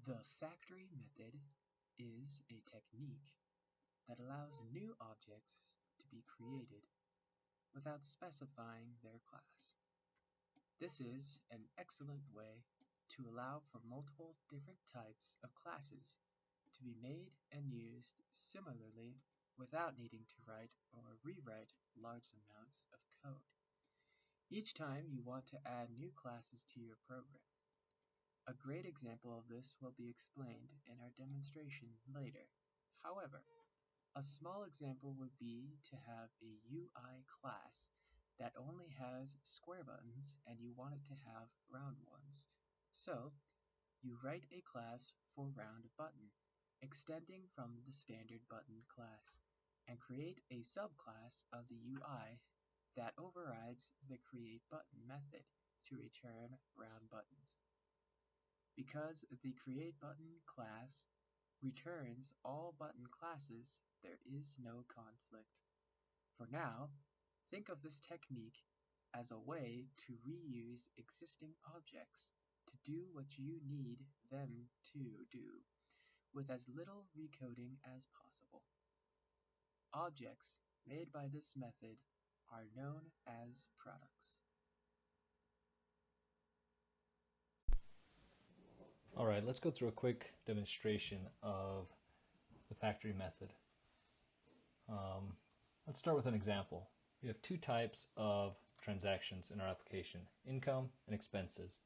The factory method is a technique that allows new objects to be created without specifying their class. This is an excellent way to allow for multiple different types of classes to be made and used similarly without needing to write or rewrite large amounts of code each time you want to add new classes to your program. A great example of this will be explained in our demonstration later. However, a small example would be to have a UI class that only has square buttons and you want it to have round ones. So, you write a class for round button, extending from the standard button class, and create a subclass of the UI that overrides the createButton method to return round buttons. Because the createButton class returns all button classes, there is no conflict. For now, think of this technique as a way to reuse existing objects to do what you need them to do, with as little recoding as possible. Objects made by this method are known as products. All right, let's go through a quick demonstration of the factory method. Let's start with an example. We have two types of transactions in our application, income and expenses.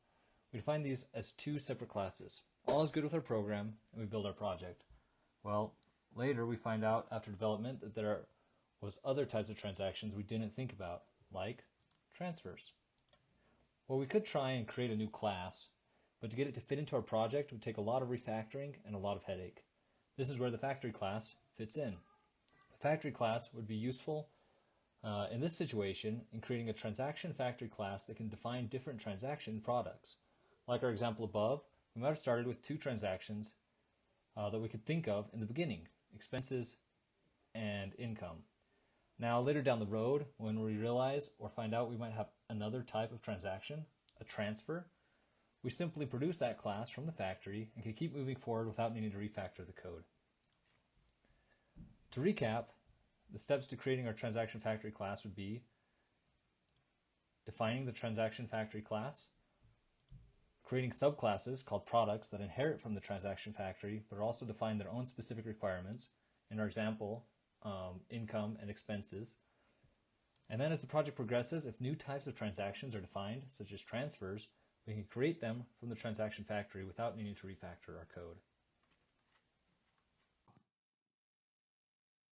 We define these as two separate classes. All is good with our program, and we build our project. Well, later we find out after development that there was other types of transactions we didn't think about, like transfers. Well, we could try and create a new class, but to get it to fit into our project would take a lot of refactoring and a lot of headache. This is where the factory class fits in. The factory class would be useful in this situation in creating a transaction factory class that can define different transaction products. Like our example above, we might have started with two transactions that we could think of in the beginning, expenses and income. Now later down the road, when we realize or find out we might have another type of transaction, a transfer, we simply produce that class from the factory and can keep moving forward without needing to refactor the code. To recap, the steps to creating our transaction factory class would be defining the transaction factory class, creating subclasses called products that inherit from the transaction factory but also define their own specific requirements, in our example, income and expenses. And then as the project progresses, if new types of transactions are defined, such as transfers, we can create them from the transaction factory without needing to refactor our code.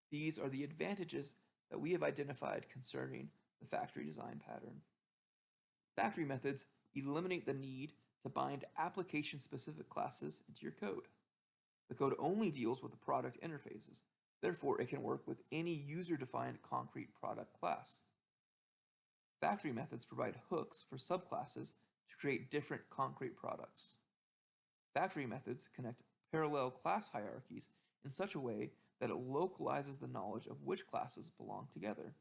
These are the advantages that we have identified concerning the factory design pattern. Factory methods eliminate the need to bind application-specific classes into your code. The code only deals with the product interfaces. Therefore, it can work with any user-defined concrete product class. Factory methods provide hooks for subclasses to create different concrete products. Factory methods connect parallel class hierarchies in such a way that it localizes the knowledge of which classes belong together.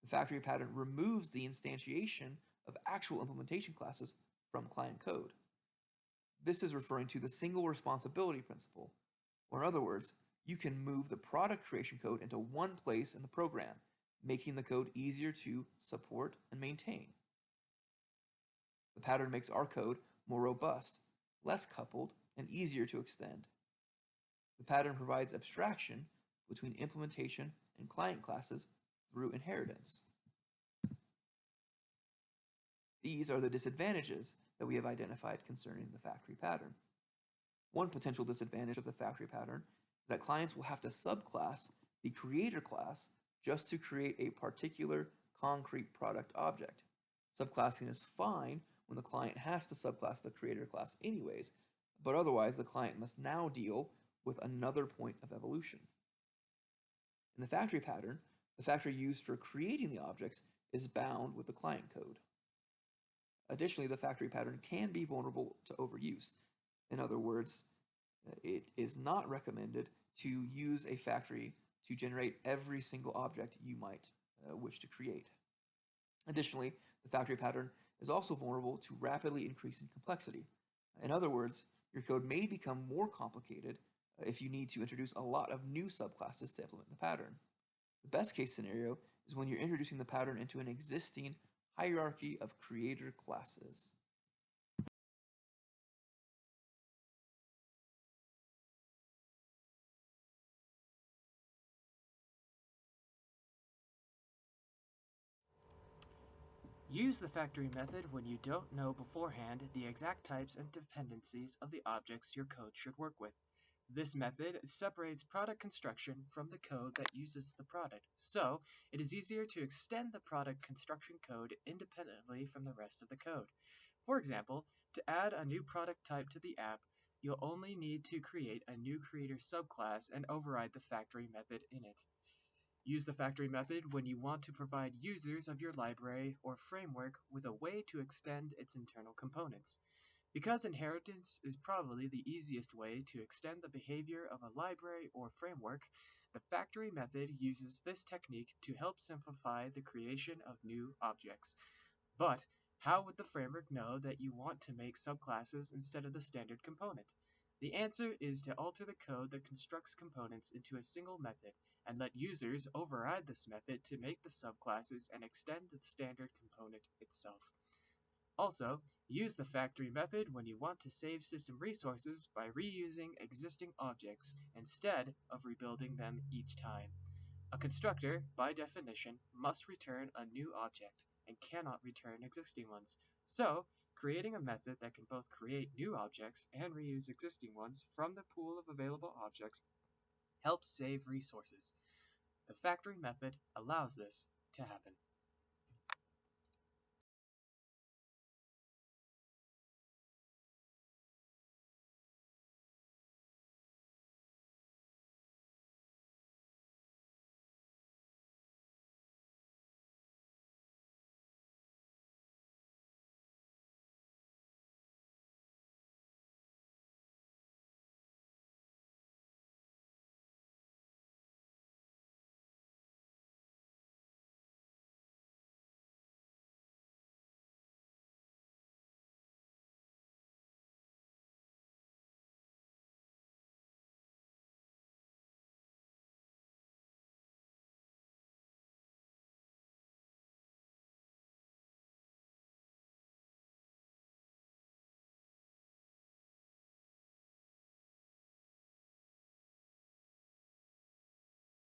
The factory pattern removes the instantiation of actual implementation classes from client code. This is referring to the single responsibility principle, or in other words, you can move the product creation code into one place in the program, making the code easier to support and maintain. The pattern makes our code more robust, less coupled, and easier to extend. The pattern provides abstraction between implementation and client classes through inheritance. These are the disadvantages that we have identified concerning the factory pattern. One potential disadvantage of the factory pattern is that clients will have to subclass the creator class just to create a particular concrete product object. Subclassing is fine when the client has to subclass the creator class anyways, but otherwise the client must now deal with another point of evolution. In the factory pattern, the factory used for creating the objects is bound with the client code. Additionally, the factory pattern can be vulnerable to overuse. In other words, it is not recommended to use a factory to generate every single object you might wish to create. Additionally, the factory pattern is also vulnerable to rapidly increasing complexity. In other words, Your code may become more complicated if you need to introduce a lot of new subclasses to implement the pattern. The best case scenario is when you're introducing the pattern into an existing hierarchy of creator classes. Use the factory method when you don't know beforehand the exact types and dependencies of the objects your code should work with. This method separates product construction from the code that uses the product, so it is easier to extend the product construction code independently from the rest of the code. For example, to add a new product type to the app, you'll only need to create a new creator subclass and override the factory method in it. Use the factory method when you want to provide users of your library or framework with a way to extend its internal components. Because inheritance is probably the easiest way to extend the behavior of a library or framework, the factory method uses this technique to help simplify the creation of new objects. But how would the framework know that you want to make subclasses instead of the standard component? The answer is to alter the code that constructs components into a single method and let users override this method to make the subclasses and extend the standard component itself. Also, use the factory method when you want to save system resources by reusing existing objects instead of rebuilding them each time. A constructor, by definition, must return a new object and cannot return existing ones. So, creating a method that can both create new objects and reuse existing ones from the pool of available objects helps save resources. The factory method allows this to happen.